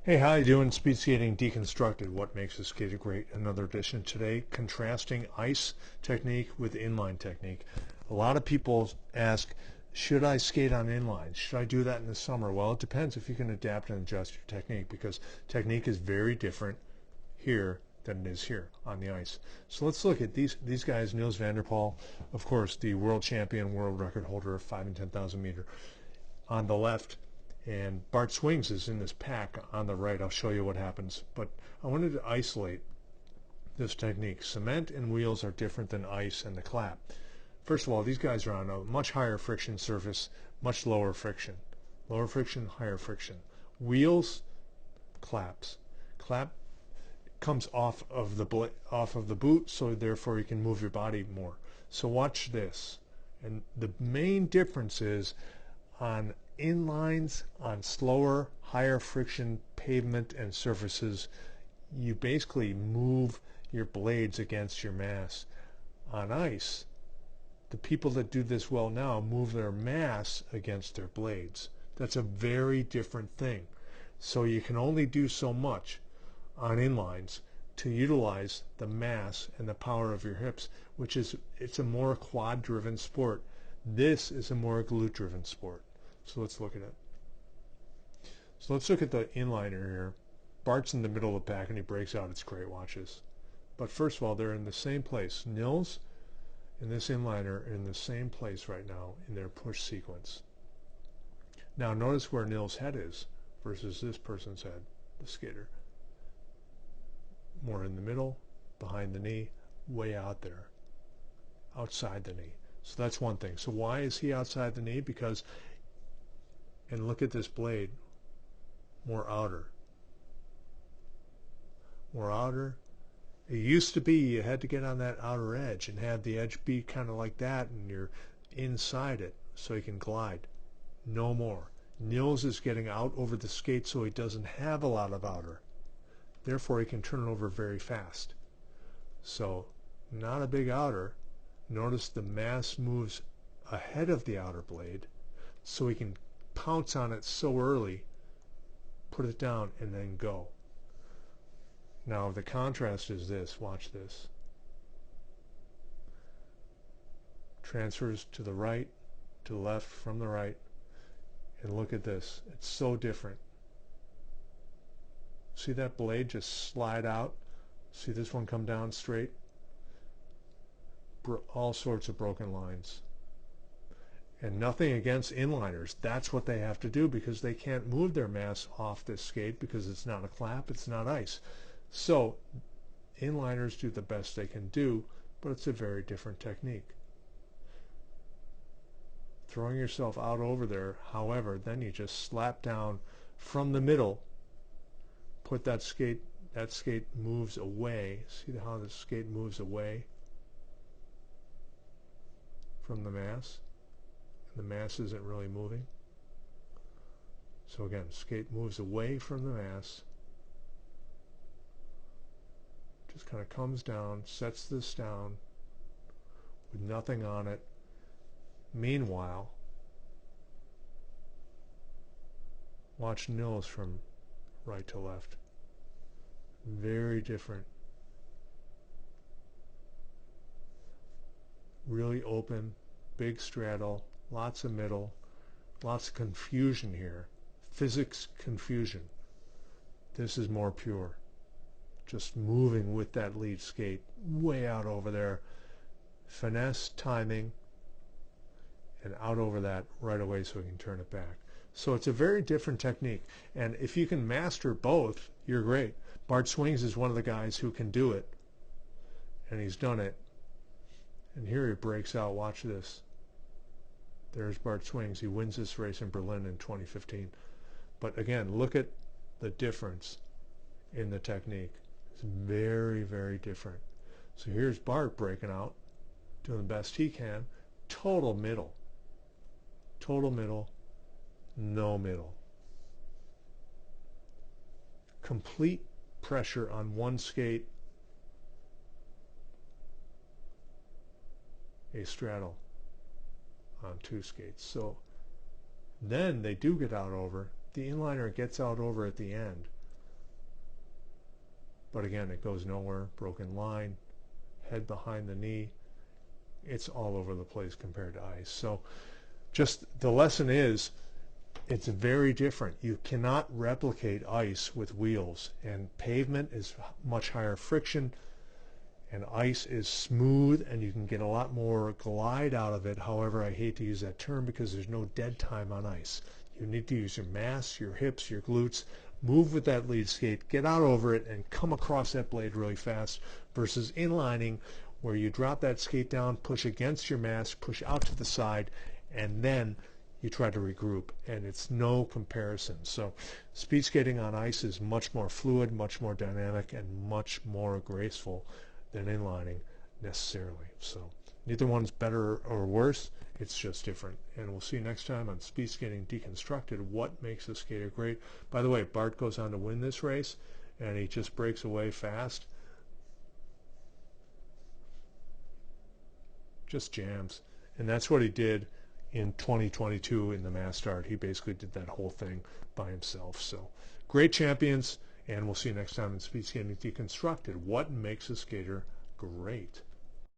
Hey, how you doing? Speed skating deconstructed. What makes a skater great? Another edition today. Contrasting ice technique with inline technique. A lot of people ask, should I skate on inline? Should I do that in the summer? Well, it depends if you can adapt and adjust your technique, because technique is very different here than it is here on the ice. So let's look at these guys. Nils van der Poel, of course, the world champion, world record holder of 5 and 10,000 meter on the left. And Bart Swings is in this pack on the right. I'll show you what happens. But I wanted to isolate this technique. Cement and wheels are different than ice and the clap. First of all, these guys are on a much higher friction surface, much lower friction. Lower friction, higher friction. Wheels, claps. Clap comes off of the boot, so therefore you can move your body more. So watch this. And the main difference is on inlines, on slower, higher friction pavement and surfaces, you basically move your blades against your mass. On ice, the people that do this well now move their mass against their blades. That's a very different thing. So you can only do so much on inlines to utilize the mass and the power of your hips, which is, it's a more quad driven sport. This is a more glute driven sport. So let's look at it. So let's look at the inliner here. Bart's in the middle of the pack and he breaks out. It's great, watches. But first of all, they're in the same place. Nils and this inliner are in the same place right now in their push sequence. Now notice where Nils' head is versus this person's head, the skater. More in the middle, behind the knee, way out there, outside the knee. So that's one thing. So why is he outside the knee? Because, and look at this blade, more outer. More outer. It used to be you had to get on that outer edge and have the edge be kind of like that and you're inside it so you can glide. No more. Nils is getting out over the skate so he doesn't have a lot of outer. Therefore he can turn it over very fast. So not a big outer. Notice the mass moves ahead of the outer blade so he can pounce on it so early, put it down, and then go. Now the contrast is this. Watch this. Transfers to the right, to the left, from the right, and look at this. It's so different. See that blade just slide out? See this one come down straight? All sorts of broken lines. And nothing against inliners. That's what they have to do because they can't move their mass off this skate because it's not a clap, it's not ice. So inliners do the best they can do, but it's a very different technique. Throwing yourself out over there, however, then you just slap down from the middle, put that skate moves away. See how the skate moves away from the mass? The mass isn't really moving. So again, skate moves away from the mass, just kind of comes down, sets this down with nothing on it. Meanwhile, watch Nils from right to left. Very different. Really open, big straddle, lots of middle, lots of confusion here. Physics confusion. This is more pure. Just moving with that lead skate way out over there. Finesse, timing, and out over that right away so we can turn it back. So it's a very different technique. And if you can master both, you're great. Bart Swings is one of the guys who can do it. And he's done it. And here he breaks out. Watch this. There's Bart Swings. He wins this race in Berlin in 2015. But again, look at the difference in the technique. It's very, very different. So here's Bart breaking out, doing the best he can. Total middle. Total middle. No middle. Complete pressure on one skate. A straddle on two skates. So then they do get out over. The inliner gets out over at the end. but again, it goes nowhere. Broken line, head behind the knee. It's all over the place compared to ice. So just the lesson is, it's very different. You cannot replicate ice with wheels, and pavement is much higher friction, and ice is smooth, and you can get a lot more glide out of it. However, I hate to use that term because there's no dead time on ice. You need to use your mass, your hips, your glutes, move with that lead skate, get out over it, and come across that blade really fast, versus inlining, where you drop that skate down, push against your mass, push out to the side, and then you try to regroup, and it's no comparison. So speed skating on ice is much more fluid, much more dynamic, and much more graceful than inlining necessarily. So neither one's better or worse, it's just different. And we'll see you next time on Speed Skating Deconstructed, what makes a skater great. By the way, Bart goes on to win this race, and he just breaks away fast. Just jams. And that's what he did in 2022 in the Mass Start. He basically did that whole thing by himself. So great champions, and we'll see you next time in Speed Skating Deconstructed, what makes a skater great.